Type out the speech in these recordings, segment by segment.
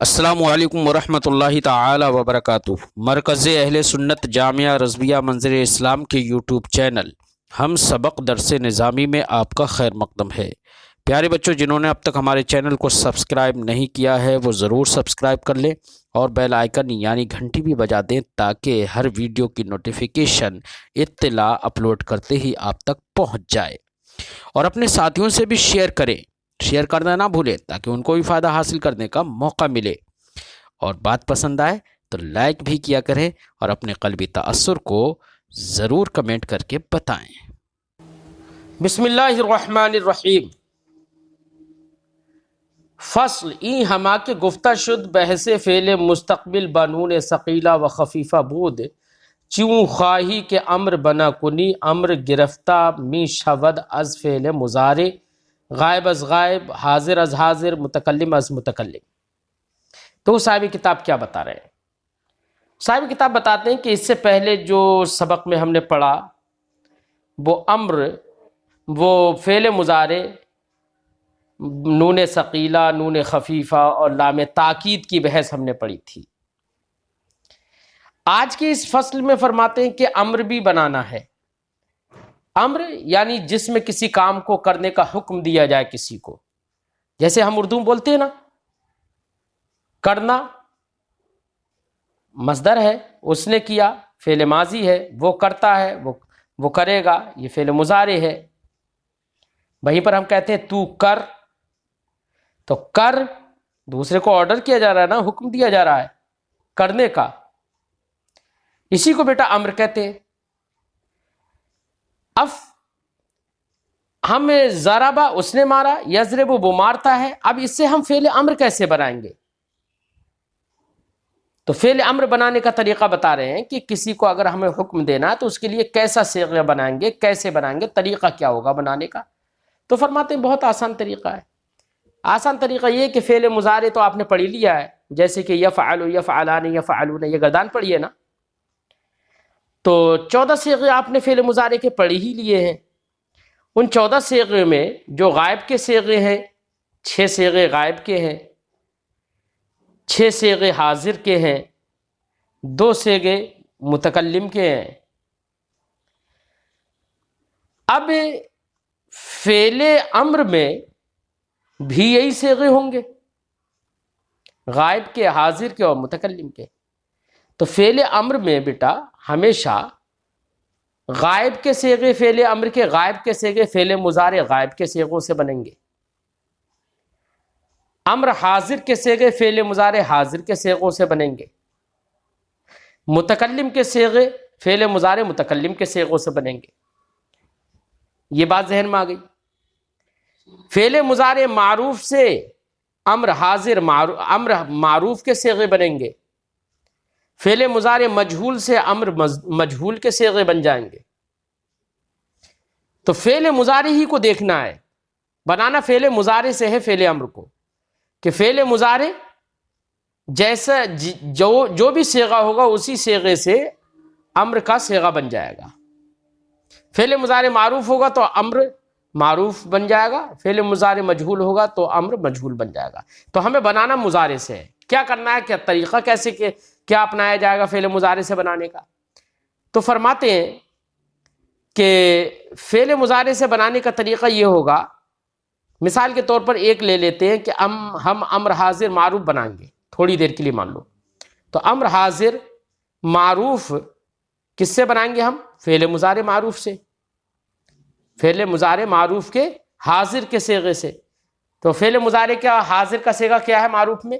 السلام علیکم ورحمۃ اللہ تعالی وبرکاتہ۔ مرکز اہل سنت جامعہ رضویہ منظر اسلام کے یوٹیوب چینل ہم سبق درس نظامی میں آپ کا خیر مقدم ہے۔ پیارے بچوں، جنہوں نے اب تک ہمارے چینل کو سبسکرائب نہیں کیا ہے وہ ضرور سبسکرائب کر لیں اور بیل آئیکن یعنی گھنٹی بھی بجا دیں تاکہ ہر ویڈیو کی نوٹیفیکیشن اطلاع اپلوڈ کرتے ہی آپ تک پہنچ جائے، اور اپنے ساتھیوں سے بھی شیئر کریں، شیئر کرنا نہ بھولیں تاکہ ان کو بھی فائدہ حاصل کرنے کا موقع ملے، اور بات پسند آئے تو لائک بھی کیا کریں اور اپنے قلبی تأثر کو ضرور کمنٹ کر کے بتائیں۔ بسم اللہ الرحمن الرحیم۔ فصل ای ہما کے گفتہ شد بحث فعل مستقبل بنون ثقیلہ و خفیفہ بود چون خواہی کے امر بنا کنی امر گرفتہ می شود از فعل مضارع، غائب از غائب، حاضر از حاضر، متکلم از متکلم۔ تو صاحب کتاب کیا بتا رہے ہیں؟ صاحب کتاب بتاتے ہیں کہ اس سے پہلے جو سبق میں ہم نے پڑھا وہ امر، وہ فعل مضارع، نون ثقیلہ، نون خفیفہ اور لام تاکید کی بحث ہم نے پڑھی تھی۔ آج کے اس فصل میں فرماتے ہیں کہ امر بھی بنانا ہے۔ امر یعنی جس میں کسی کام کو کرنے کا حکم دیا جائے کسی کو، جیسے ہم اردو میں بولتے ہیں نا، کرنا مصدر ہے، اس نے کیا، فعل ماضی ہے، وہ کرتا ہے، وہ کرے گا، یہ فعل مضارع ہے۔ وہیں پر ہم کہتے ہیں تو کر، تو کر دوسرے کو آرڈر کیا جا رہا ہے نا، حکم دیا جا رہا ہے کرنے کا، اسی کو بیٹا امر کہتے ہیں۔ اب ہم ضربہ اس نے مارا، یضرب وہ مارتا ہے، اب اس سے ہم فعل امر کیسے بنائیں گے؟ تو فعل امر بنانے کا طریقہ بتا رہے ہیں کہ کسی کو اگر ہمیں حکم دینا ہے تو اس کے لیے کیسا صیغہ بنائیں گے، کیسے بنائیں گے، طریقہ کیا ہوگا بنانے کا؟ تو فرماتے ہیں بہت آسان طریقہ ہے۔ آسان طریقہ یہ کہ فعل مضارع تو آپ نے پڑھ لیا ہے، جیسے کہ یفعل، یفعلان، یفعلون، یہ گردان پڑھی ہے نا، تو 14 صیغے آپ نے فعل مضارع کے پڑھ ہی لیے ہیں۔ ان 14 صیغے میں جو غائب کے صیغے ہیں 6 صیغے غائب کے ہیں، 6 صیغے حاضر کے ہیں، 2 صیغے متکلم کے ہیں۔ اب فعل امر میں بھی یہی صیغے ہوں گے، غائب کے، حاضر کے اور متکلم کے۔ تو فعل امر میں بیٹا ہمیشہ غائب کے صیغے فعل امر کے، غائب کے صیغے فعل مضارع غائب کے صیغوں سے بنیں گے۔ امر حاضر کے صیغے فعل مضارع حاضر کے صیغوں سے بنیں گے۔ متکلم کے صیغے فعل مضارع متکلم کے صیغوں سے بنیں گے۔ یہ بات ذہن میں آ گئی۔ فعل مضارع معروف سے امر حاضر امر معروف کے صیغے بنیں گے۔ فعل مضارع مجہول سے امر مجہول کے صیغے بن جائیں گے۔ تو فعل مضارع ہی کو دیکھنا ہے، بنانا فعل مضارع سے ہے فعل امر کو، کہ فعل مضارع جیسا جو بھی صیغہ ہوگا اسی صیغے سے امر کا صیغہ بن جائے گا۔ فعل مضارع معروف ہوگا تو امر معروف بن جائے گا، فعل مضارع مجہول ہوگا تو امر مجہول بن جائے گا۔ تو ہمیں بنانا مضارع سے ہے، کیا کرنا ہے، کیا طریقہ کیسے کیا اپنایا جائے گا فعل مضارع سے بنانے کا؟ تو فرماتے ہیں کہ فعل مضارع سے بنانے کا طریقہ یہ ہوگا، مثال کے طور پر ایک لے لیتے ہیں کہ ہم امر حاضر معروف بنائیں گے، تھوڑی دیر کے لیے مان لو، تو امر حاضر معروف کس سے بنائیں گے ہم؟ فعل مضارع معروف سے، فعل مضارع معروف کے حاضر کے صیغے سے۔ تو فعل مضارع کا حاضر کا صیغہ کیا ہے معروف میں؟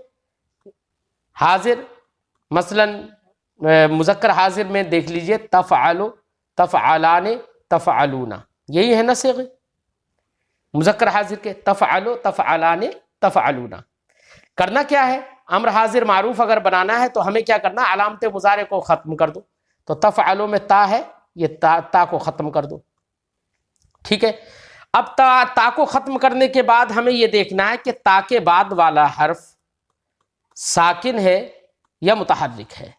حاضر، مثلا مذکر حاضر میں دیکھ لیجئے تفعلو، تفعلان، تفعلون، یہی ہے نا صیغے مذکر حاضر کے، تفعلو، تفعلان، تفعلون۔ کرنا کیا ہے؟ امر حاضر معروف اگر بنانا ہے تو ہمیں کیا کرنا؟ علامت مضارع کو ختم کر دو۔ تو تفعلو میں تا ہے، یہ تا کو ختم کر دو، ٹھیک ہے۔ اب تا کو ختم کرنے کے بعد ہمیں یہ دیکھنا ہے کہ تا کے بعد والا حرف ساکن ہے یا متحرک ہے۔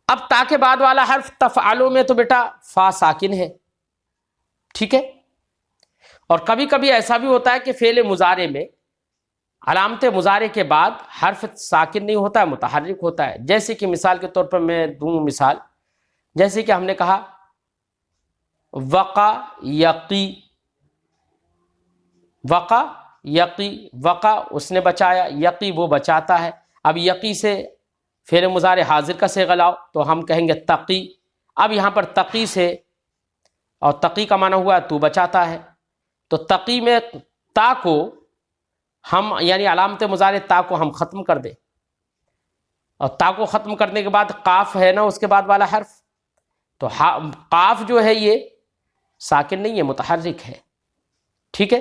اب تا کے بعد والا حرف تفعلو میں تو بیٹا فا ساکن ہے، ٹھیک ہے۔ اور کبھی کبھی ایسا بھی ہوتا ہے کہ فعل مضارع میں علامت مضارع کے بعد حرف ساکن نہیں ہوتا ہے، متحرک ہوتا ہے. جیسے کہ مثال کے طور پر میں دوں مثال، جیسے کہ ہم نے کہا وقع یقی، وقع یقی، وقع اس نے بچایا، یقی وہ بچاتا ہے. اب یقی سے فعل مضارع حاضر کا صیغہ لاؤ تو ہم کہیں گے تقی. اب یہاں پر تقی سے، اور تقی کا معنی ہوا تو بچاتا ہے، تو تقی میں تا کو ہم یعنی علامت مضارع تا کو ہم ختم کر دیں، اور تا کو ختم کرنے کے بعد قاف ہے نا اس کے بعد والا حرف، تو قاف جو ہے یہ ساکن نہیں ہے، متحرک ہے. ٹھیک ہے،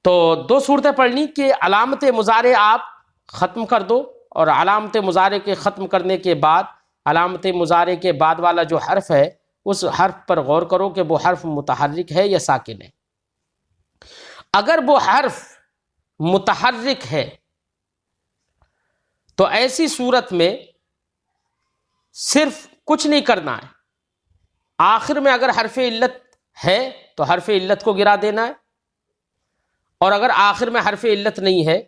تو دو صورتیں پڑھنی کہ علامت مضارع آپ ختم کر دو، اور علامت مضارع کے ختم کرنے کے بعد علامت مضارع کے بعد والا جو حرف ہے اس حرف پر غور کرو کہ وہ حرف متحرک ہے یا ساکن ہے. اگر وہ حرف متحرک ہے تو ایسی صورت میں صرف کچھ نہیں کرنا ہے، آخر میں اگر حرف علت ہے تو حرف علت کو گرا دینا ہے، اور اگر آخر میں حرف علت نہیں ہے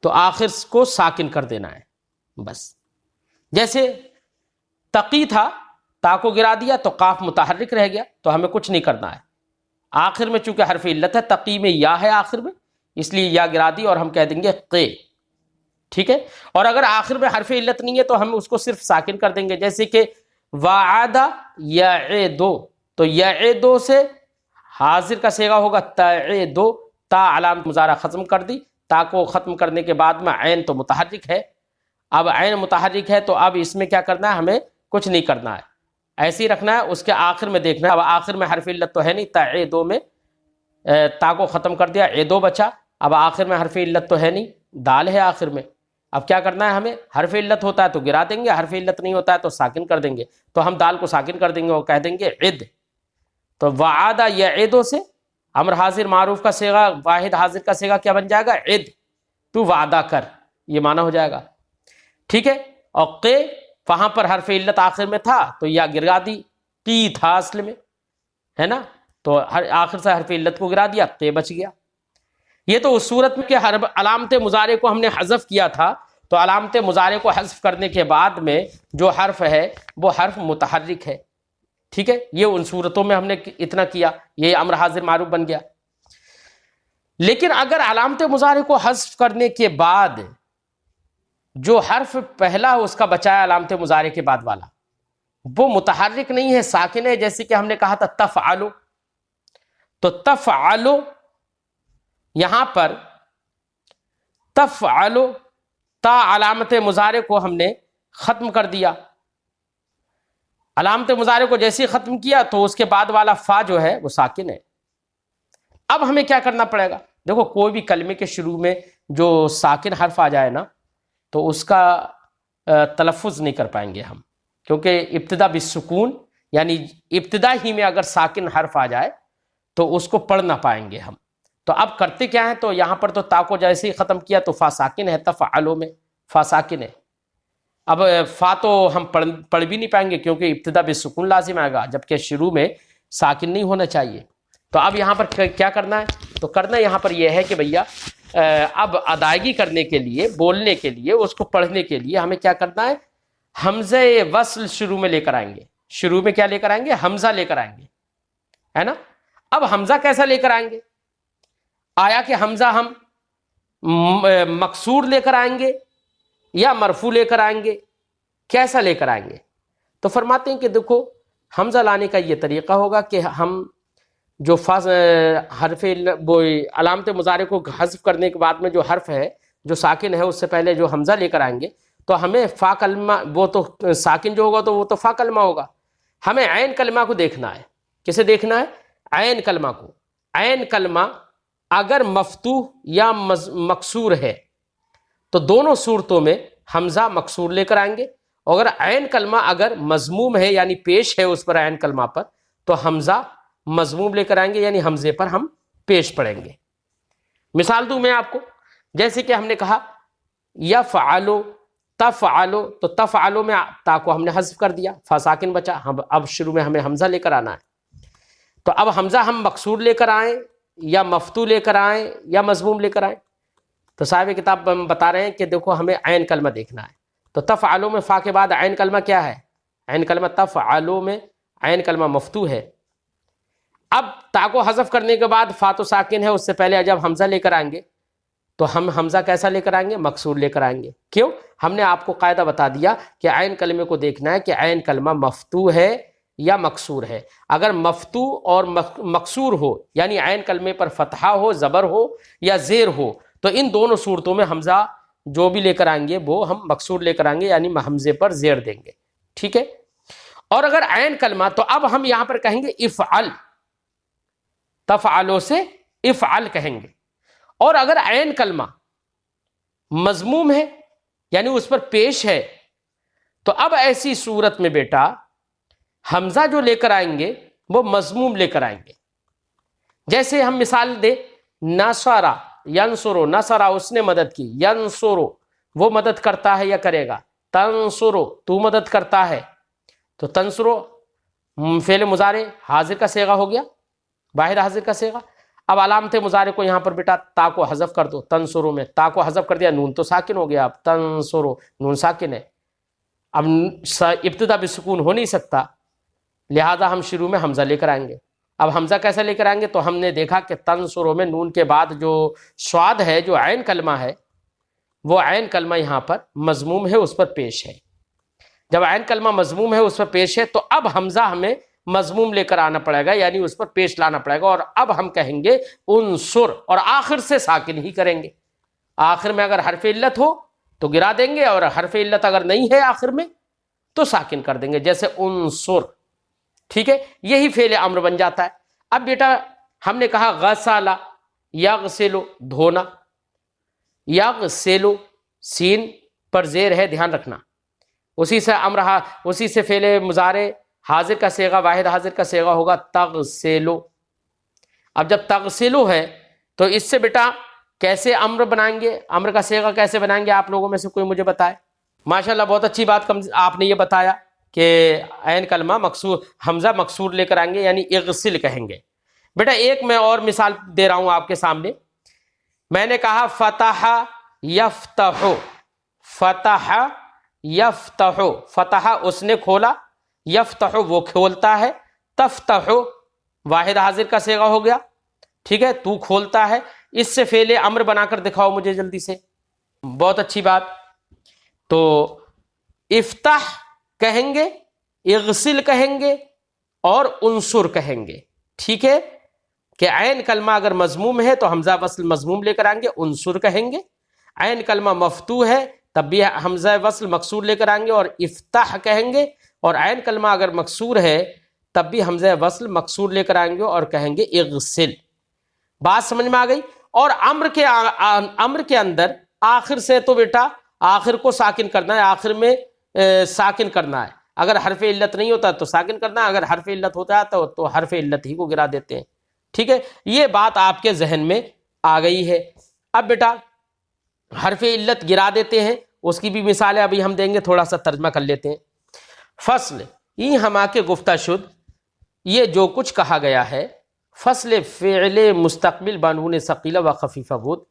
تو آخر کو ساکن کر دینا ہے بس. جیسے تقی تھا، تا کو گرا دیا تو قاف متحرک رہ گیا، تو ہمیں کچھ نہیں کرنا ہے. آخر میں چونکہ حرف علت ہے، تقی میں یا ہے آخر میں، اس لیے یا گرا دی اور ہم کہہ دیں گے قے. ٹھیک ہے، اور اگر آخر میں حرف علت نہیں ہے تو ہم اس کو صرف ساکن کر دیں گے. جیسے کہ وعدہ یعدو، تو یعدو سے حاضر کا صیغہ ہوگا تعدو، تا علامت مضارع ختم کر دی، تا کو ختم کرنے کے بعد میں عین تو متحرک ہے. اب عین متحرک ہے تو اب اس میں کیا کرنا ہے، ہمیں کچھ نہیں کرنا ہے، ایسے ہی رکھنا ہے. اس کے آخر میں دیکھنا ہے، اب آخر میں حرف علت تو ہے نہیں، تعدو میں تا کو ختم کر دیا، عدو بچا. اب آخر میں حرف علت تو ہے نہیں، دال ہے آخر میں. اب کیا کرنا ہے ہمیں، حرف علت ہوتا ہے تو گرا دیں گے، حرف علت نہیں ہوتا ہے تو ساکن کر دیں گے. تو ہم دال کو ساکن کر دیں گے اور کہہ دیں گے عد. تو وعدہ یعدو سے امر حاضر معروف کا صیغہ، واحد حاضر کا صیغہ کیا بن جائے گا، عد، تو وعدہ کر، یہ معنی ہو جائے گا. ٹھیک ہے، اور قے وہاں پر حرف علت آخر میں تھا تو یا گرا دی، قی تھا اصل میں، ہے نا، تو آخر سے حرف علت کو گرا دیا، قے بچ گیا. یہ تو اس صورت میں کہ علامت مضارع کو ہم نے حذف کیا تھا، تو علامت مضارع کو حذف کرنے کے بعد میں جو حرف ہے وہ حرف متحرک ہے. ٹھیک ہے، یہ ان صورتوں میں ہم نے اتنا کیا، یہ امر حاضر معروف بن گیا. لیکن اگر علامت مضارع کو حذف کرنے کے بعد جو حرف پہلا اس کا بچایا علامت مضارع کے بعد والا وہ متحرک نہیں ہے، ساکن ہے، جیسے کہ ہم نے کہا تھا تفعلو، تو تفعلو یہاں پر تفعلو تا علامت مضارع کو ہم نے ختم کر دیا. علامت مضارع کو جیسے ہی ختم کیا تو اس کے بعد والا فا جو ہے وہ ساکن ہے. اب ہمیں کیا کرنا پڑے گا، دیکھو کوئی بھی کلمے کے شروع میں جو ساکن حرف آ جائے نا تو اس کا تلفظ نہیں کر پائیں گے ہم، کیونکہ ابتدا بالسکون، یعنی ابتدا ہی میں اگر ساکن حرف آ جائے تو اس کو پڑھ نہ پائیں گے ہم. تو اب کرتے کیا ہیں، تو یہاں پر تو تا کو جیسے ہی ختم کیا تو فا ساکن ہے، تفعلو میں فا ساکن ہے. اب فا تو ہم پڑھ بھی نہیں پائیں گے کیونکہ ابتدا بالسکون لازم آئے گا، جبکہ شروع میں ساکن نہیں ہونا چاہیے. تو اب یہاں پر کیا کرنا ہے، تو کرنا یہاں پر یہ ہے کہ بھیا اب ادائیگی کرنے کے لیے، بولنے کے لیے، اس کو پڑھنے کے لیے ہمیں کیا کرنا ہے، حمزہ وصل شروع میں لے کر آئیں گے. شروع میں کیا لے کر آئیں گے، حمزہ لے کر آئیں گے، ہے نا. اب حمزہ کیسا لے کر آئیں گے، آیا کہ حمزہ ہم مکسور لے کر آئیں گے یا مرفوع لے کر آئیں گے، کیسا لے کر آئیں گے. تو فرماتے ہیں کہ دیکھو حمزہ لانے کا یہ طریقہ ہوگا کہ ہم جو حرف وہ علامت مضارع کو حذف کرنے کے بعد میں جو حرف ہے جو ساکن ہے اس سے پہلے جو حمزہ لے کر آئیں گے تو ہمیں فا کلمہ، وہ تو ساکن جو ہوگا تو وہ تو فا کلمہ ہوگا. ہمیں عین کلمہ کو دیکھنا ہے. کسے دیکھنا ہے، عین کلمہ کو. عین کلمہ اگر مفتوح یا مکسور ہے تو دونوں صورتوں میں حمزہ مکسور لے کر آئیں گے. اگر عین کلمہ اگر مضموم ہے یعنی پیش ہے اس پر عین کلمہ پر تو حمزہ مضموم لے کر آئیں گے، یعنی حمزے پر ہم پیش پڑھیں گے. مثال دوں میں آپ کو، جیسے کہ ہم نے کہا یفعلو تفعلو، تو تفعلو میں تا کو ہم نے حذف کر دیا، فا ساکن بچا. اب شروع میں ہمیں حمزہ لے کر آنا ہے. تو اب حمزہ ہم مکسور لے کر آئیں یا مفتوح لے کر آئیں یا مضموم لے کر آئیں، تو صاحب کتاب بتا رہے ہیں کہ دیکھو ہمیں عین کلمہ دیکھنا ہے، تو تفعلوا میں فا کے بعد عین کلمہ کیا ہے؟ عین کلمہ تفعلوا میں عین کلمہ مفتوح ہے۔ اب تا کو حذف کرنے کے بعد فا تو ساکن ہے، اس سے پہلے جب حمزہ لے کر آئیں گے تو ہم حمزہ کیسا لے کر آئیں گے؟ مکسور لے کر آئیں گے۔ کیوں؟ ہم نے آپ کو قاعدہ بتا دیا کہ عین کلمے کو دیکھنا ہے کہ عین کلمہ مفتوح ہے یا مکسور ہے۔ اگر مفتوح اور مکسور ہو یعنی عین کلمے پر فتحہ ہو، زبر ہو یا زیر ہو، تو ان دونوں صورتوں میں حمزہ جو بھی لے کر آئیں گے وہ ہم مکسور لے کر آئیں گے، یعنی حمزے پر زیر دیں گے، ٹھیک ہے۔ اور اگر عین کلمہ، تو اب ہم یہاں پر کہیں گے افعل، تفعلو سے افعل کہیں گے۔ اور اگر عین کلمہ مضموم ہے یعنی اس پر پیش ہے، تو اب ایسی صورت میں بیٹا حمزہ جو لے کر آئیں گے وہ مضموم لے کر آئیں گے۔ جیسے ہم مثال دیں، نصرہ ینصرو، نصرہ اس نے مدد کی، ینصرو وہ مدد کرتا ہے یا کرے گا، تنصرو تو مدد کرتا ہے، تو تنصرو فعل مضارع حاضر کا صیغہ ہو گیا، واحد حاضر کا صیغہ۔ اب علامت مضارع کو یہاں پر بیٹا تا کو حذف کر دو، تنصرو میں تا کو حذف کر دیا، نون تو ساکن ہو گیا، اب تنصرو نون ساکن ہے، اب ابتدا بسکون ہو نہیں سکتا، لہذا ہم شروع میں حمزہ لے کر آئیں گے۔ اب حمزہ کیسے لے کر آئیں گے؟ تو ہم نے دیکھا کہ تنصرو میں نون کے بعد جو صاد ہے، جو عین کلمہ ہے، وہ عین کلمہ یہاں پر مضموم ہے، اس پر پیش ہے۔ جب عین کلمہ مضموم ہے، اس پر پیش ہے، تو اب حمزہ ہمیں مضموم لے کر آنا پڑے گا، یعنی اس پر پیش لانا پڑے گا، اور اب ہم کہیں گے انصر، اور آخر سے ساکن ہی کریں گے۔ آخر میں اگر حرف علت ہو تو گرا دیں گے، اور حرف علت اگر نہیں ہے آخر میں تو ساکن کر دیں گے، جیسے انصر، ٹھیک ہے۔ یہی فعل امر بن جاتا ہے۔ اب بیٹا ہم نے کہا غسل یغسل دھونا، یغسل سین پر زیر ہے، دھیان رکھنا، اسی سے امر، اسی سے فعل مضارع حاضر کا صیغہ، واحد حاضر کا صیغہ ہوگا تغسلو۔ اب جب تغسلو ہے تو اس سے بیٹا کیسے امر بنائیں گے، امر کا صیغہ کیسے بنائیں گے؟ آپ لوگوں میں سے کوئی مجھے بتائے۔ ماشاءاللہ بہت اچھی بات آپ نے یہ بتایا کہ عین کلمہ مکسور، حمزہ مکسور لے کر آئیں گے، یعنی اغسل کہیں گے۔ بیٹا ایک میں اور مثال دے رہا ہوں آپ کے سامنے، میں نے کہا فتح یفتح، فتح یفتح، فتح اس نے کھولا، یفتح وہ کھولتا ہے، تفتح واحد حاضر کا صیغہ ہو گیا، ٹھیک ہے، تو کھولتا ہے۔ اس سے فعل امر بنا کر دکھاؤ مجھے جلدی سے۔ بہت اچھی بات، تو افتح کہیں گے، اغسل کہیں گے، اور انصر کہیں گے، ٹھیک ہے، کہ عین کلمہ اگر مضموم ہے تو حمزہ وصل مضموم لے کر آئیں گے، انصر کہیں گے۔ عین کلمہ مفتوح ہے تب بھی حمزہ وصل مکسور لے کر آئیں گے اور افتح کہیں گے، اور عین کلمہ اگر مکسور ہے تب بھی حمزہ وصل مکسور لے کر آئیں گے اور کہیں گے اغسل۔ بات سمجھ میں آ گئی؟ اور امر کے اندر آخر سے تو بیٹا آخر کو ساکن کرنا ہے، آخر میں ساکن کرنا ہے، اگر حرف علت نہیں ہوتا تو ساکن کرنا ہے، اگر حرف علت ہوتا ہے تو حرف علت ہی کو گرا دیتے ہیں، ٹھیک ہے۔ یہ بات آپ کے ذہن میں آ گئی ہے۔ اب بیٹا حرف علت گرا دیتے ہیں، اس کی بھی مثالیں ابھی ہم دیں گے، تھوڑا سا ترجمہ کر لیتے ہیں۔ فصل ای ہما کے گفتہ شد، یہ جو کچھ کہا گیا ہے، فصل فعل مستقبل بنون ثقیلہ و خفیفہ بود،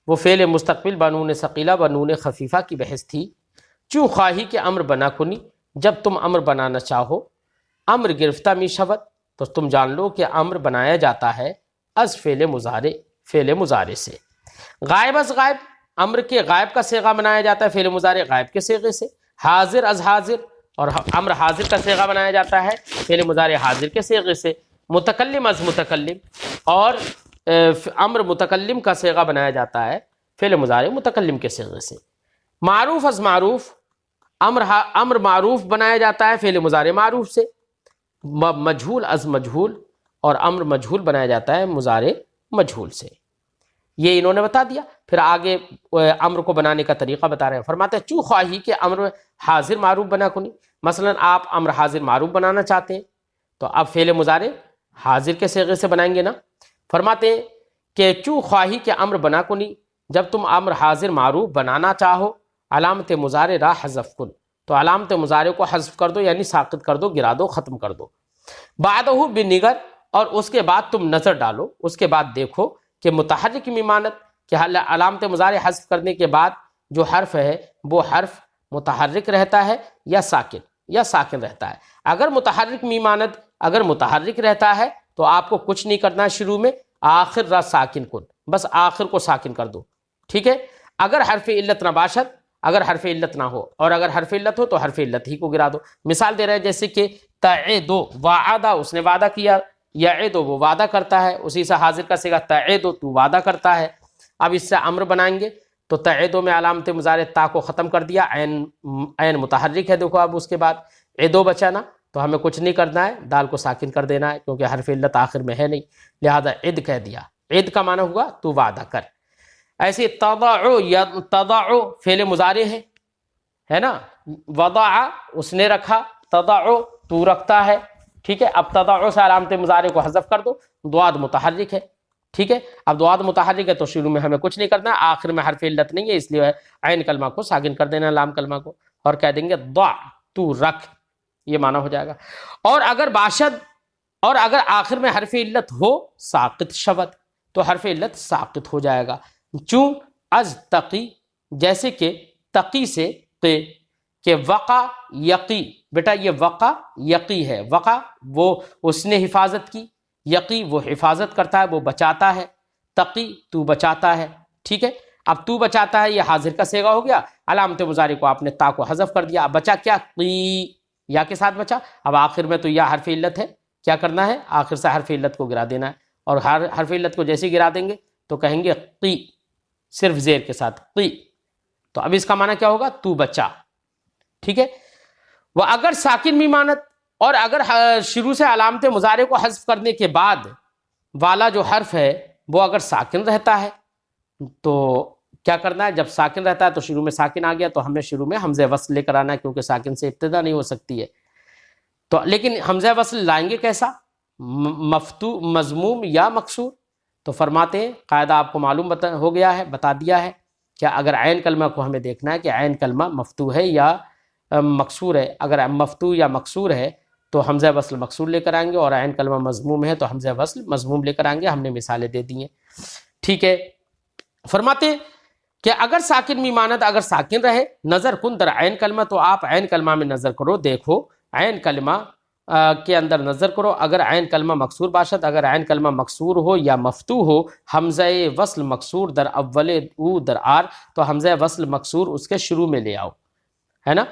وہ فعل مستقبل بنون ثقیلہ و نون خفیفہ کی بحث تھی۔ چوں خواہی کہ امر بنا کنی، جب تم امر بنانا چاہو، امر گرفتہ می شود، تو تم جان لو کہ امر بنایا جاتا ہے از فعل مضارع، فعل مضارع سے۔ غائب از غائب، امر کے غائب کا صیغہ بنایا جاتا ہے فعل مضارع غائب کے صیغے سے۔ حاضر از حاضر، اور امر حاضر کا صیغہ بنایا جاتا ہے فعل مضارع حاضر کے صیغے سے۔ متکلم از متکلم، اور امر متکلم کا صیغہ بنایا جاتا ہے فعل مضارع متکلم کے صیغے سے۔ معروف از معروف، امر معروف بنایا جاتا ہے فعل مضارع معروف سے۔ مجہول از مجہول، اور امر مجہول بنایا جاتا ہے مضارع مجہول سے۔ یہ انہوں نے بتا دیا۔ پھر آگے امر کو بنانے کا طریقہ بتا رہے ہیں، فرماتے ہیں چوں خواہی کہ امر حاضر معروف بنا کنی، مثلا آپ امر حاضر معروف بنانا چاہتے ہیں تو اب فعل مضارع حاضر کے صیغے سے بنائیں گے نا۔ فرماتے ہیں کہ چوں خواہی کہ امر بنا کنی، جب تم امر حاضر معروف بنانا چاہو، علامت مضارع را حذف کن، تو علامت مضارع کو حذف کر دو، یعنی ساقط کر دو، گرا دو، ختم کر دو۔ بعدہ بنگر، اور اس کے بعد تم نظر ڈالو، اس کے بعد دیکھو کہ متحرک میں مانت کہ علامت مضارع حذف کرنے کے بعد جو حرف ہے وہ حرف متحرک رہتا ہے یا ساکن رہتا ہے. اگر متحرک میماند اگر متحرک رہتا ہے تو آپ کو کچھ نہیں کرنا ہے شروع میں، آخر را ساکن کن، بس آخر کو ساکن کر دو. ٹھیک ہے. اگر حرف علت نہ باشد، اگر حرف علت نہ ہو، اور اگر حرف علت ہو تو حرف علت ہی کو گرا دو. مثال دے رہے ہیں جیسے کہ تعدو، وعدہ اس نے وعدہ کیا، یعدو وہ وعدہ کرتا ہے، اسی سے حاضر کا صیغہ تعدو تو وعدہ کرتا ہے. اب اس سے امر بنائیں گے تو تعدو میں علامت مضارع تا کو ختم کر دیا، عین متحرک ہے. دیکھو اب اس کے بعد عدو بچانا تو ہمیں کچھ نہیں کرنا ہے، دال کو ساکن کر دینا ہے کیونکہ حرف علت آخر میں ہے نہیں، لہذا عد کہہ دیا. عد کا معنی ہوا تو وعدہ کر. ایسے تضع، یا تضع فعل مضارع ہے نا، وضع اس نے رکھا، تضع تو رکھتا ہے. ٹھیک ہے. اب تضع سے علامت مضارع کو حذف کر دو، ضاد متحرک ہے. ٹھیک ہے. اب ضاد متحرک ہے تو شروع میں ہمیں کچھ نہیں کرنا، آخر میں حرف علت نہیں ہے اس لیے عین کلمہ کو ساکن کر دینا، لام کلمہ کو، اور کہہ دیں گے ضع تو رکھ، یہ معنی ہو جائے گا. اور اگر باشد، اور اگر آخر میں حرف علت ہو ساقط شود تو حرف علت ساقط ہو جائے گا. چوں از تقی، جیسے کہ تقی سے کہ وقع یقی، بیٹا یہ وقع یقی ہے، وقع وہ اس نے حفاظت کی، یقی وہ حفاظت کرتا ہے، وہ بچاتا ہے، تقی تو بچاتا ہے. ٹھیک ہے. اب تو بچاتا ہے یہ حاضر کا صیغہ ہو گیا، علامت مضارع کو آپ نے تا کو حذف کر دیا. اب بچا کیا؟ قی، یا کے ساتھ بچا. اب آخر میں تو یا حرف علت ہے، کیا کرنا ہے؟ آخر سے حرف علت کو گرا دینا ہے، اور حرف علت کو جیسے گرا دیں گے تو کہیں گے قی، صرف زیر کے ساتھ قی. تو اب اس کا معنی کیا ہوگا؟ تو بچا. ٹھیک ہے. وہ اگر ساکن میمانت، اور اگر شروع سے علامت مضارع کو حذف کرنے کے بعد والا جو حرف ہے وہ اگر ساکن رہتا ہے تو کیا کرنا ہے؟ جب ساکن رہتا ہے تو شروع میں ساکن آ گیا تو ہمیں شروع میں حمزہ وصل لے کر آنا ہے، کیونکہ ساکن سے ابتدا نہیں ہو سکتی ہے. تو لیکن حمزہ وصل لائیں گے کیسا؟ مفتو، مضموم یا مکسور؟ تو فرماتے ہیں قاعدہ آپ کو معلوم ہو گیا ہے، بتا دیا ہے کہ اگر عین کلمہ کو ہمیں دیکھنا ہے کہ عین کلمہ مفتو ہے یا مکسور ہے. اگر مفتو یا مکسور ہے تو حمزہ وصل مکسور لے کر آئیں گے، اور عین کلمہ مضموم ہے تو حمزہ وصل مضموم لے کر آئیں گے. ہم نے مثالیں دے دی ہیں. ٹھیک ہے. فرماتے کہ اگر ساکن میمانت اگر ساکن رہے، نظر کن در عین کلمہ، تو آپ عین کلمہ میں نظر کرو، دیکھو عین کلمہ کے اندر نظر کرو. اگر عین کلمہ مکسور باشد، اگر عین کلمہ مکسور ہو یا مفتوح ہو، حمزہ وصل مکسور در اول او در آر، تو حمزہ وصل مکسور اس کے شروع میں لے آؤ، ہے نا.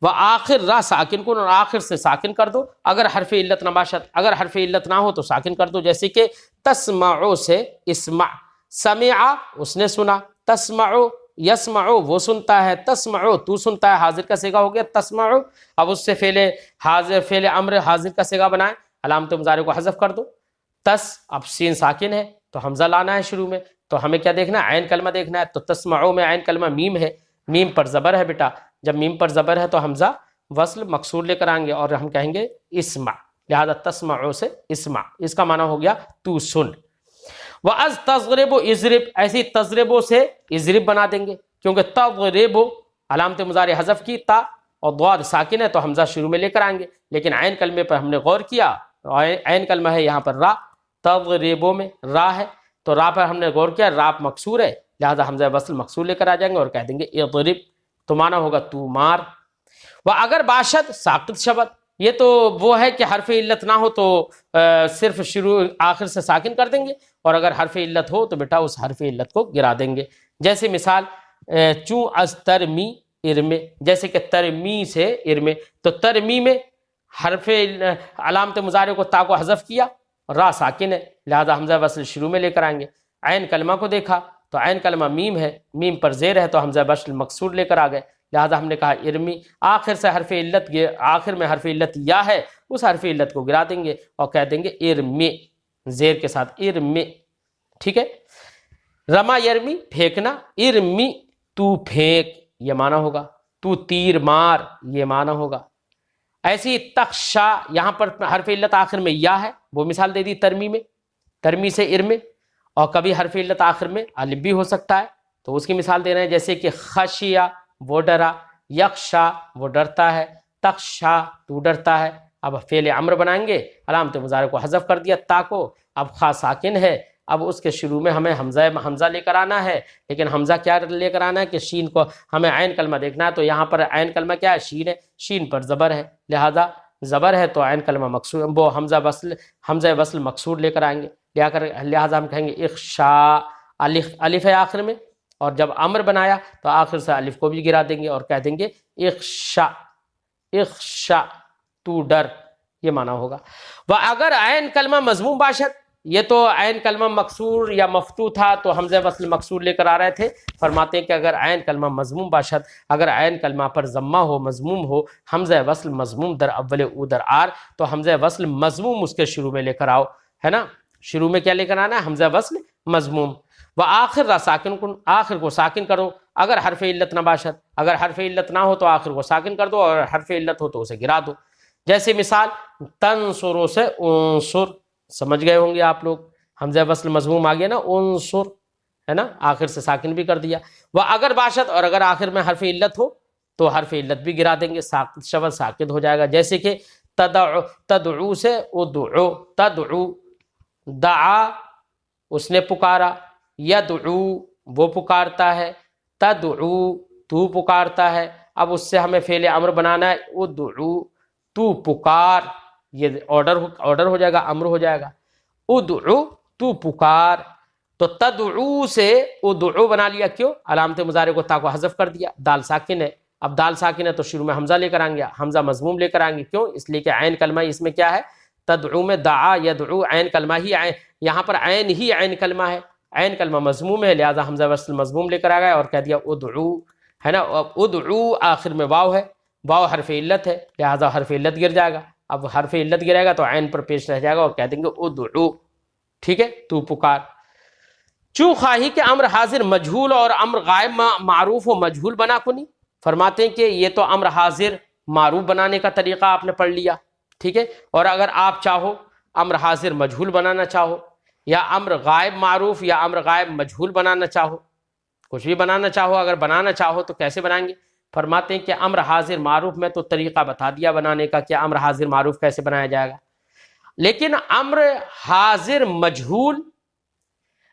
وہ آخر را ساکن کن، اور آخر سے ساکن کر دو. اگر حرف علت نہ باشد، اگر حرف علت نہ ہو تو ساکن کر دو. جیسے کہ تسمعو سے اسمع، سمع اس نے سنا، تسمعو یسمعو وہ سنتا ہے، تسمعو تو سنتا ہے، حاضر کا صیغہ ہو گیا تسمعو. اب اس سے فعل امر حاضر کا صیغہ بنائیں، علامت مضارع کو حذف کر دو. تس، اب سین ساکن ہے تو حمزہ لانا ہے شروع میں، تو ہمیں کیا دیکھنا ہے؟ عین کلمہ دیکھنا ہے. تو تسمعو میں عین کلمہ میم ہے، میم پر زبر ہے بیٹا. جب میم پر زبر ہے تو حمزہ وصل مکسور لے کر آئیں گے اور ہم کہیں گے اسمع، لہذا تسمعو سے اسمع، اس کا معنی ہو گیا تو سن. وَأَذْ تَضْرِبُ اضرب، ایسی تضربو سے اضرب بنا دیں گے، کیونکہ تضرب علامت مضارع حذف کی، تا اور ضاد ساکن ہے تو حمزہ شروع میں لے کر آئیں گے. لیکن عین کلمے پر ہم نے غور کیا، عین کلمہ ہے یہاں پر را، تضربو میں را ہے تو را پر ہم نے غور کیا، را مکسور ہے لہذا حمزہ وصل مکسور لے کر آ جائیں گے اور کہہ دیں گے اضرب، تو معنی ہوگا تو مار. وہ اگر باشد ساقط شبد، یہ تو وہ ہے کہ حرف علت نہ ہو تو صرف شروع آخر سے ساکن کر دیں گے، اور اگر حرف علت ہو تو بیٹا اس حرف علت کو گرا دیں گے. جیسے مثال چوں از ترمی ارمے، جیسے کہ ترمی سے ارمے، تو ترمی میں حرف علامت مضارع کو تا کو حذف کیا، را ساکن ہے لہذا حمزہ وصل شروع میں لے کر آئیں گے. عین کلمہ کو دیکھا تو عین کلمہ میم ہے، میم پر زیر ہے تو حمزہ وصل مکسور لے کر آ گئے لہذا ہم نے کہا ارمی. آخر سے حرف علت، آخر میں حرف علت یا ہے، اس حرف علت کو گرا دیں گے اور کہہ دیں گے ارمی، زیر کے ساتھ ارمی. ٹھیک ہے. رما یرمی پھینکنا، ارمی تو پھینک یہ معنی ہوگا، تو تیر مار یہ معنی ہوگا. ایسی تخشا، یہاں پر حرف علت آخر میں یا ہے، وہ مثال دے دی ترمی میں، ترمی سے ارمی، اور کبھی حرف علت آخر میں الف بھی ہو سکتا ہے تو اس کی مثال دے رہے ہیں. جیسے کہ خشیا وہ ڈرا، یخشا وہ ڈرتا ہے، تخشا تو ڈرتا ہے. اب فعل امر بنائیں گے، علامت مضارع کو حذف کر دیا تا کو، اب خا ساکن ہے اب اس کے شروع میں ہمیں حمزہ لے کر آنا ہے، لیکن حمزہ کیا لے کر آنا ہے کہ شین کو ہمیں عین کلمہ دیکھنا ہے، تو یہاں پر عین کلمہ کیا ہے؟ شین ہے، شین پر زبر ہے، لہذا زبر ہے تو عین کلمہ مکسور، وہ حمزہ وصل مکسور لے کر آئیں گے، لہذا ہم کہیں گے اخشا، الف ہے آخر میں، اور جب امر بنایا تو آخر سے الف کو بھی گرا دیں گے اور کہہ دیں گے اخشا، اخشا تو ڈر، یہ معنی ہوگا۔ اگر عین کلمہ مضموم باشد، یہ تو عین کلمہ مکسور یا مفتوح تھا تو حمزہ وصل مکسور لے کر آ رہے تھے، فرماتے ہیں کہ اگر عین کلمہ مضموم باشد، اگر عین کلمہ پر ضمہ ہو، مضموم ہو، حمزہ وصل مضموم در اول او در آر، تو حمزہ وصل مضموم اس کے شروع میں لے کر آؤ، ہے نا، شروع میں کیا لے کر آنا ہے؟ حمزہ وصل مضموم۔ وآخر را ساکن کن، آخر کو ساکن کرو، اگر حرف علت نہ باشد، اگر حرف علت نہ ہو تو آخر کو ساکن کر دو، اور حرف علت ہو تو اسے گرا دو۔ جیسے مثال تنصرو سے انصر، سمجھ گئے ہوں گے آپ لوگ، حمزہ وصل مضموم آ گیا نا، انصر، ہے نا، آخر سے ساکن بھی کر دیا۔ وہ اگر باشد، اور اگر آخر میں حرف علت ہو تو حرف علت بھی گرا دیں گے، شبد ساکت ہو جائے گا۔ جیسے کہ تدعو سے ادعو، تدعو، دعا اس نے پکارا، یدعو وہ پکارتا ہے، تدعو تو پکارتا ہے، اب اس سے ہمیں فعل امر بنانا ہے، ادعو تو پکار، یہ آرڈر ہو جائے گا، امر ہو جائے گا، ادعو تو پکار۔ تو تدعو سے ادعو بنا لیا، کیوں؟ علامت مضارع کو تا کو حذف کر دیا، دال ساکن ہے، اب دال ساکن ہے تو شروع میں حمزہ لے کر آئیں گے، حمزہ مضموم لے کر آئیں گے، کیوں؟ اس لیے کہ عین کلمہ اس میں کیا ہے؟ تدعو میں دعا یدعو عین کلمہ ہی عین، یہاں پر عین ہی عین کلمہ ہے، عین کلمہ مضموم ہے، لہذا حمزہ وصل مضموم لے کر آ گئے اور کہہ دیا ادعو، ہے نا، ادعو آخر میں واو ہے، واو حرف علت ہے، لہذا حرف علت گر جائے گا، اب حرف علت گرے گا تو عین پر پیش رہ جائے گا اور کہہ دیں گے ادعو، ٹھیک ہے، تو پکار۔ چوں خواہی کہ امر حاضر مجہول اور امر غائب معروف و مجہول بنا کنی، فرماتے ہیں کہ یہ تو امر حاضر معروف بنانے کا طریقہ آپ نے پڑھ لیا، ٹھیک ہے، اور اگر آپ چاہو امر حاضر مجہول بنانا چاہو، یا امر غائب معروف یا امر غائب مجہول بنانا چاہو، کچھ بھی بنانا چاہو، اگر بنانا چاہو تو کیسے بنائیں گے؟ فرماتے ہیں کہ امر حاضر معروف میں تو طریقہ بتا دیا بنانے کا کہ امر حاضر معروف کیسے بنایا جائے گا، لیکن امر حاضر مجہول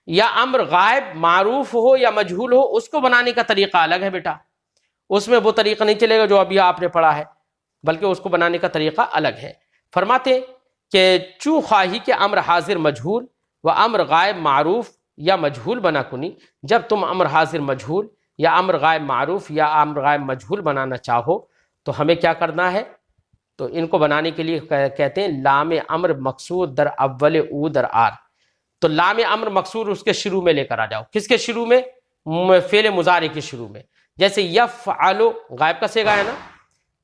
یا امر غائب معروف ہو یا مجہول ہو، اس کو بنانے کا طریقہ الگ ہے بیٹا، اس میں وہ طریقہ نہیں چلے گا جو ابھی آپ نے پڑھا ہے، بلکہ اس کو بنانے کا طریقہ الگ ہے۔ فرماتے کہ چوں خواہی کہ امر حاضر مجہول و امر غائب معروف یا مجہول بنا کنی، جب تم امر حاضر مجہول یا امر غائب معروف یا امر غائب مجہول بنانا چاہو تو ہمیں کیا کرنا ہے؟ تو ان کو بنانے کے لیے کہتے ہیں لام امر مقصور در اول او در آر، تو لام امر مقصور اس کے شروع میں لے کر آ جاؤ، کس کے شروع میں؟ فعل مضارع کے شروع میں، جیسے یفعل، غائب کا صیغہ ہے نا،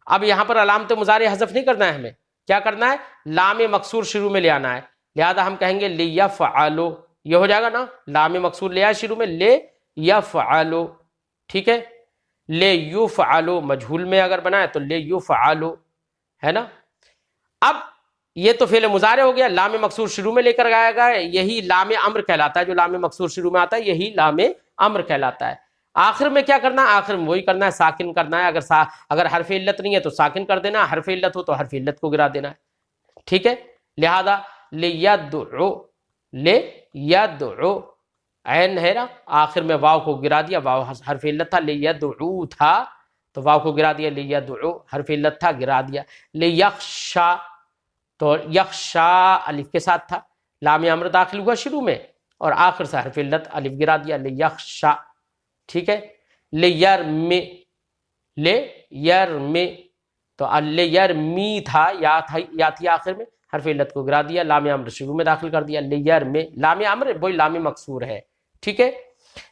اب یہاں پر علامت مضارع حذف نہیں کرنا ہے، ہمیں کیا کرنا ہے؟ لام مقصور شروع میں لے آنا ہے، لہذا ہم کہیں گے لیفعل، یہ ہو جائے گا نا، لام مقصور لے آئے شروع میں، لے یفعل، ٹھیک ہے، لے یفعل، مجہول میں اگر بنائے تو لے یفعل، ہے نا۔ اب یہ تو فعل مضارع ہو گیا، لام مقصور شروع میں لے کر آیا گیا، یہی لام امر کہلاتا ہے، جو لام مقصور شروع میں آتا ہے یہی لام امر کہلاتا ہے۔ آخر میں کیا کرنا ہے؟ آخر میں وہی کرنا ہے، ساکن کرنا ہے، اگر حرف علت نہیں ہے تو ساکن کر دینا، حرف علت ہو تو حرف علت کو گرا دینا ہے، ٹھیک ہے، لہذا لیدعو، لیدعو عین ہے نا، آخر میں واو کو گرا دیا، واو حرف علت تھا، لیدعو تھا تو واو کو گرا دیا، لیدعو حرف علت تھا گرا دیا، لیخشا تو یخشا الف کے ساتھ تھا، لام امر داخل ہوا شروع میں اور آخر سے حرف علت الف گرا دیا، لیخشا، ٹھیک ہے، لیرمی، لیرمی تو لیرمی تھا، یا تھی آخر میں، حرف علت کو گرا دیا، لام امر شروع میں داخل کر دیا، لیرمی، لام امر وہی لام مقصور ہے، ٹھیک ہے،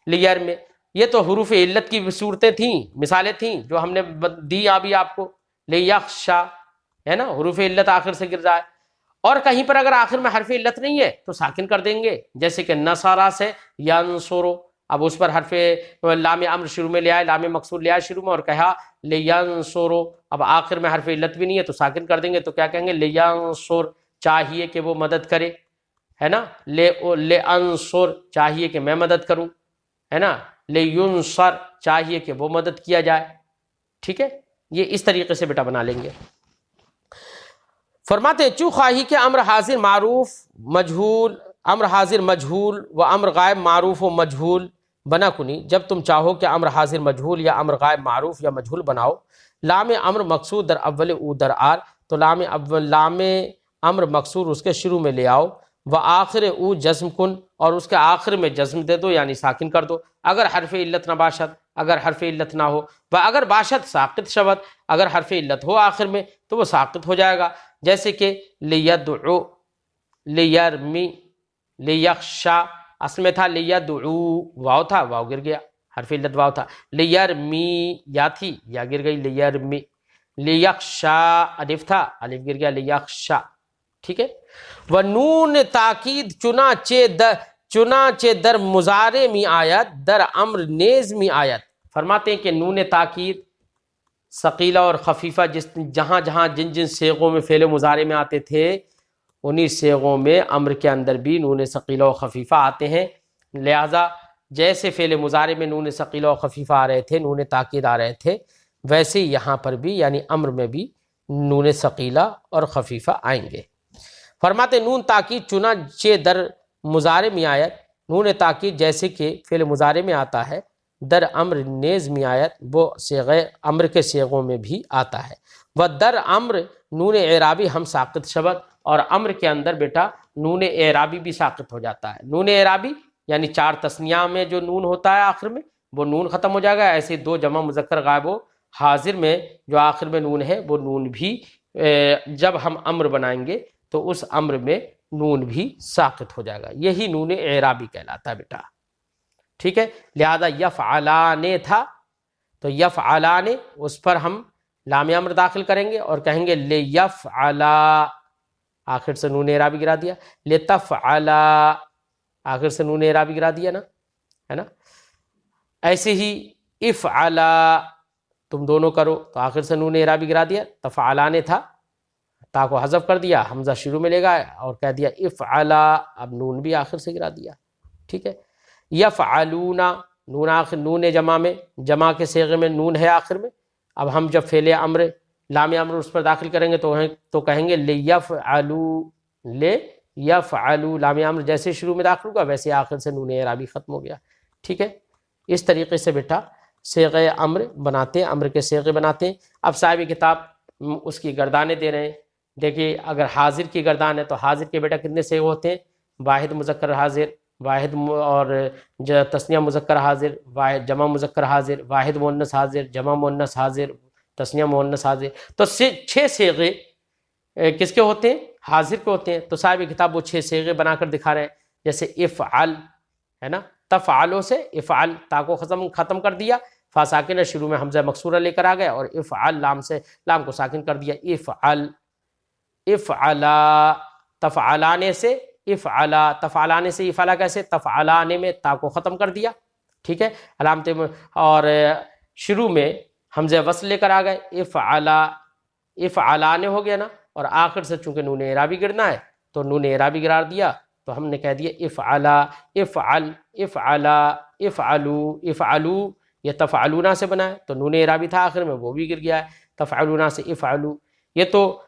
لیرمی۔ یہ تو حروف علت کی صورتیں تھیں، مثالیں تھیں جو ہم نے دی ابھی آپ کو، لیخشا ہے نا، حروف علت آخر سے گر جائے، اور کہیں پر اگر آخر میں حرف علت نہیں ہے تو ساکن کر دیں گے، جیسے کہ نصارا سے ینصرو، اب اس پر حرف لام امر شروع میں لے آئے، لام مقصور لے آئے شروع میں اور کہا لینصرو، اب آخر میں حرف علت بھی نہیں ہے تو ساکن کر دیں گے، تو کیا کہیں گے؟ لینصر، چاہیے کہ وہ مدد کرے، ہے نا، لانصر، چاہیے کہ میں مدد کروں، ہے نا، لینصر، چاہیے کہ وہ مدد کیا جائے، ٹھیک ہے، یہ اس طریقے سے بیٹا بنا لیں گے۔ فرماتے ہیں چوں خواہی کہ امر حاضر معروف مجہول امر حاضر مجہول و امر غائب معروف و مجہول بنا کنی، جب تم چاہو کہ امر حاضر مجہول یا امر غائب معروف یا مجہول بناؤ، لام امر مقصود در اول او در آر، تو لام امر مقصور اس کے شروع میں لے آؤ، و آخر او جزم کن، اور اس کے آخر میں جزم دے دو یعنی ساکن کر دو، اگر حرف علت نہ باشد، اگر حرف علت نہ ہو، و اگر باشد ساقط شود، اگر حرف علت ہو آخر میں تو وہ ساقط ہو جائے گا، جیسے کہ لیدعو، لیرمی، لیخشا، اصل میں تھا لیدعو، واو تھا، واو گر گیا، حرف علت واو تھا، لیرمی یا تھی، یا گر گئی، لیرمی، لیخشا الف تھا، الف گر گیا، لیخشا، ٹھیک ہے۔ و نون تاکید چنانچہ در مضارع می آیت، در امر نیز می آیت، فرماتے ہیں کہ نون تاکید ثقیلہ اور خفیفہ جہاں جہاں جن جن صیغوں میں فعل مضارع میں آتے تھے، انہی صیغوں میں امر کے اندر بھی نون ثقیلہ و خفیفہ آتے ہیں، لہذا جیسے فعل مضارع میں نون ثقیلہ و خفیفہ آ رہے تھے، نون تاکید آ رہے تھے، ویسے یہاں پر بھی یعنی امر میں بھی نون ثقیلہ اور خفیفہ آئیں گے۔ فرماتے نون تاکید چنانچہ در مضارع میں آیت، نون تاکید جیسے کہ فعل مضارع میں آتا ہے، در امر نیز میں آیت وہ صیغہ امر کے صیغوں میں بھی آتا ہے، و در امر نون اعرابی ہم ساقط شبد، اور امر کے اندر بیٹا نون اعرابی بھی ساقط ہو جاتا ہے۔ نون اعرابی یعنی چار تثنیہ میں جو نون ہوتا ہے آخر میں وہ نون ختم ہو جائے گا، ایسے دو جمع مذکر غائب و حاضر میں جو آخر میں نون ہے وہ نون بھی جب ہم امر بنائیں گے تو اس امر میں نون بھی ساقط ہو جائے گا، یہی نون اعرابی کہلاتا ہے بیٹا، ٹھیک ہے۔ لہذا یفعلان تھا تو یفعلان اس پر ہم لام امر داخل کریں گے اور کہیں گے لیفعلا، آخر سے نون اعرابی گرا دیا، لتفعلا، آخر سے نون اعرابی گرا دیا نا، ہے نا۔ ایسے ہی افعلا تم دونوں کرو تو آخر سے نون اعرابی گرا دیا، تفعلان تھا، تا کو حذف کر دیا، حمزہ شروع میں لے گا اور کہہ دیا افعلا، اب نون بھی آخر سے گرا دیا، ٹھیک ہے۔ یفعلون، نون آخر، نون جمع میں، جمع کے صیغے میں نون ہے آخر میں، اب ہم جب فعل امر لام امر اس پر داخل کریں گے تو کہیں گے لیفعلو، لیفعلو، لام امر جیسے شروع میں داخل ہوگا ویسے آخر سے نون اعرابی ختم ہو گیا، ٹھیک ہے۔ اس طریقے سے بیٹا صیغہ امر بناتے ہیں، امر کے صیغے بناتے ہیں۔ اب صاحب کتاب اس کی گردانیں دے رہے ہیں، دیکھیے اگر حاضر کی گردان ہے تو حاضر کے بیٹا کتنے صیغے ہوتے ہیں؟ واحد مذکر حاضر، واحد اور تثنیہ مذکر حاضر، واحد جمع مذکر حاضر، واحد مؤنث حاضر، جمع مؤنث حاضر، تثنیہ مؤنث حاضر، تو 6 صیغے کس کے ہوتے ہیں؟ حاضر کے ہوتے ہیں۔ تو صاحب کتاب وہ 6 صیغے بنا کر دکھا رہے ہیں، جیسے افعل ہے نا، تفعلوں سے افعل تا کو ختم کر دیا، فا ساکنہ شروع میں حمزہ مکسورہ لے کر آ گئے، اور افعل لام سے لام کو ساکن کر دیا، افعل، افعلا، تفعلانے سے افعلا، تفعلانے سے افعلا کیسے؟ تفعلانے میں تا کو ختم کر دیا، ٹھیک ہے، علامت، اور شروع میں حمزہ وصل لے کر آ گئے، افعلا، افعلانے ہو گیا نا، اور آخر سے چونکہ نون اعرابی گرنا ہے تو نون اعرابی قرار دیا، تو ہم نے کہہ دیا افعلا، افعل، افعلا، افعلو، افعلو، یہ تفعلونا سے بنا ہے تو نون اعرابی تھا آخر میں وہ بھی گر گیا ہے، تفعلونا سے افعلو۔ یہ تو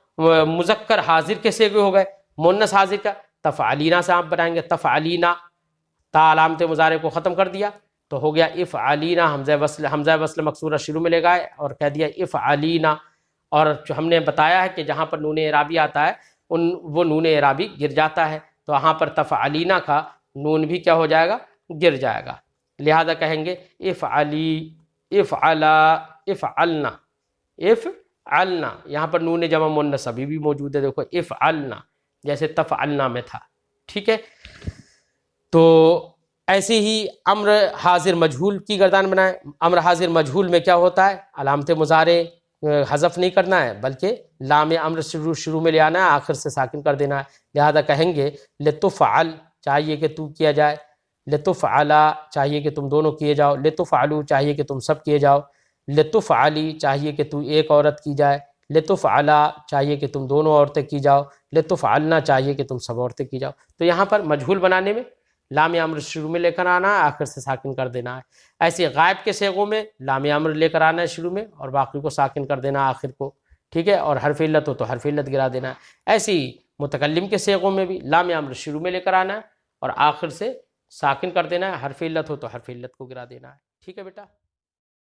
مذکر حاضر کے صیغے ہو گئے۔ مؤنث حاضر کا تفعلینا سے آپ بنائیں گے، تفعلینا، تا علامت مضارع کو ختم کر دیا تو ہو گیا افعلینا، حمزہ وصل مکسورہ شروع میں لے گئے اور کہہ دیا افعلینا، اور جو ہم نے بتایا ہے کہ جہاں پر نون اعرابی آتا ہے وہ نون اعرابی گر جاتا ہے، تو وہاں پر تفعلینا کا نون بھی کیا ہو جائے گا؟ گر جائے گا، لہذا کہیں گے افعلی، افعلا، افعلنا، افعلنا، یہاں پر نون جمع مؤنث ابھی بھی موجود ہے، دیکھو افعلنا جیسے تفعلنا میں تھا، ٹھیک ہے۔ تو ایسے ہی امر حاضر مجہول کی گردان بنائیں۔ امر حاضر مجہول میں کیا ہوتا ہے؟ علامت مضارع حذف نہیں کرنا ہے بلکہ لام امر شروع میں لے آنا ہے، آخر سے ساکن کر دینا ہے، لہذا کہیں گے لتفعل، چاہیے کہ تو کیا جائے، لتفعلا، چاہیے کہ تم دونوں کیے جاؤ، لتفعلو، چاہیے کہ تم سب کیے جاؤ، لتفعلی، چاہیے کہ تو ایک عورت کی جائے، لتفعلا، چاہیے کہ تم دونوں عورتیں کی جاؤ، لتفعلنا، چاہیے کہ تم سب عورتیں کی جاؤ۔ تو یہاں پر مجہول بنانے میں لام امر شروع میں لے کر آنا ہے، آخر سے ساکن کر دینا ہے۔ ایسے غائب کے صیغوں میں لام امر لے کر آنا ہے شروع میں اور باقی کو ساکن کر دینا ہے آخر کو، ٹھیک ہے، اور حرف علت ہو تو حرف علت گرا دینا ہے۔ ایسے ہی متکلم کے صیغوں میں بھی لام امر شروع میں لے کر آنا ہے اور آخر سے ساکن کر دینا ہے، حرف علت ہو تو حرف علت کو گرا دینا ہے. ٹھیک ہے بیٹا.